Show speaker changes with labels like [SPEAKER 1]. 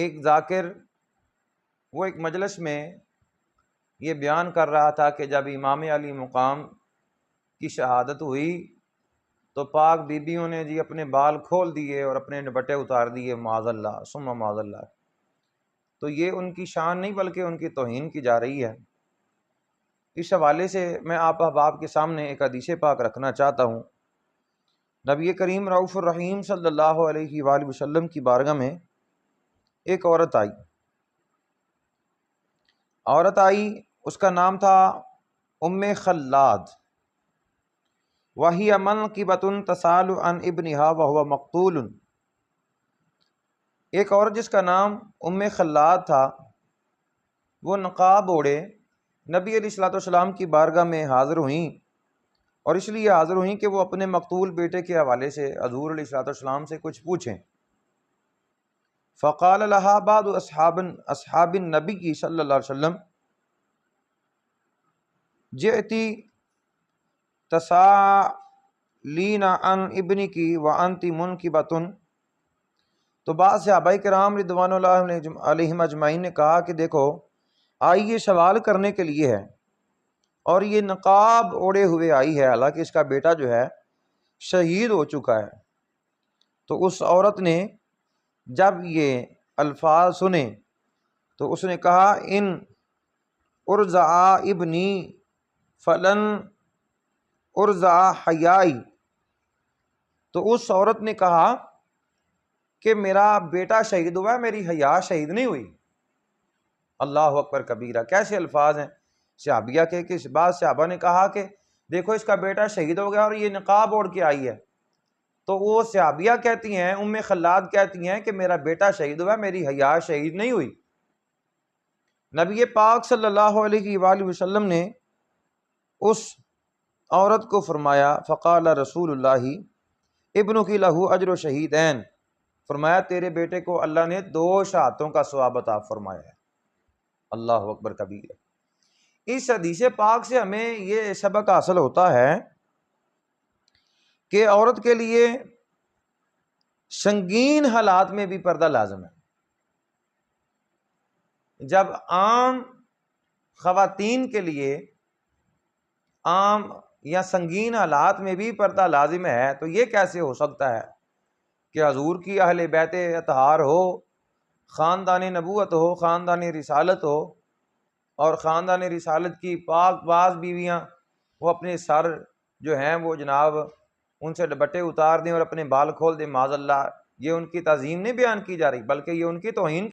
[SPEAKER 1] ایک ذاکر وہ ایک مجلس میں یہ بیان کر رہا تھا کہ جب امام علی مقام کی شہادت ہوئی تو پاک بیبیوں نے جی اپنے بال کھول دیے اور اپنے دوپٹے اتار دیے، معاذ اللہ ثم معاذ اللہ۔ تو یہ ان کی شان نہیں بلکہ ان کی توہین کی جا رہی ہے۔ اس حوالے سے میں آپ احباب کے سامنے ایک حدیث پاک رکھنا چاہتا ہوں۔ نبی کریم رؤوف الرحیم صلی اللہ علیہ وآلہ وسلم کی بارگاہ میں ایک عورت آئی، اس کا نام تھا ام خلاد، وہی منقبۃ تسال عن ابنہا وہو مقتول۔ ایک عورت جس کا نام ام خلاد تھا، وہ نقاب اوڑے نبی علیہ الصلوۃ والسلام کی بارگاہ میں حاضر ہوئیں، اور اس لیے حاضر ہوئیں کہ وہ اپنے مقتول بیٹے کے حوالے سے حضور علیہ الصلوۃ والسلام سے کچھ پوچھیں۔ فقال لها بعض اصحاب النبی صلی اللہ علیہ وسلم جئتی تسالین عن ابنک وانت منکبۃ۔ تو بعض صحابہ کرام رضوان اللہ علیہم اجمعین نے کہا کہ دیکھو، آئی یہ سوال کرنے کے لیے ہے اور یہ نقاب اوڑے ہوئے آئی ہے، حالانکہ اس کا بیٹا جو ہے شہید ہو چکا ہے۔ تو اس عورت نے جب یہ الفاظ سنے تو اس نے کہا ان ارضع ابنی فلن ارضع حیائی۔ تو اس عورت نے کہا کہ میرا بیٹا شہید ہوا ہے، میری حیا شہید نہیں ہوئی۔ اللہ اکبر کبیرہ، کیسے الفاظ ہیں صحابیہ کے کہ بعض صحابہ نے کہا کہ دیکھو اس کا بیٹا شہید ہو گیا اور یہ نقاب اوڑھ کے آئی ہے، تو وہ صحابیہ کہتی ہیں، ام خلاد کہتی ہیں کہ میرا بیٹا شہید ہوا، میری حیا شہید نہیں ہوئی۔ نبی پاک صلی اللہ علیہ وآلہ وسلم نے اس عورت کو فرمایا، فقال رسول اللہ ابنک لہ اجر شہیدین، فرمایا تیرے بیٹے کو اللہ نے 2 شہادتوں کا ثواب عطا فرمایا ہے۔ اللہ اکبر کبیر۔ اس حدیث پاک سے ہمیں یہ سبق حاصل ہوتا ہے کہ عورت کے لیے سنگین حالات میں بھی پردہ لازم ہے۔ جب عام خواتین کے لیے عام یا سنگین حالات میں بھی پردہ لازم ہے، تو یہ کیسے ہو سکتا ہے کہ حضور کی اہل بیت اطہار ہو، خاندان نبوت ہو، خاندان رسالت ہو، اور خاندان رسالت کی پاک باز بیویاں وہ اپنے سر جو ہیں وہ جناب ان سے دوپٹے اتار دیں اور اپنے بال کھول دیں، معاذ اللہ۔ یہ ان کی تعظیم نہیں بیان کی جا رہی بلکہ یہ ان کی توہین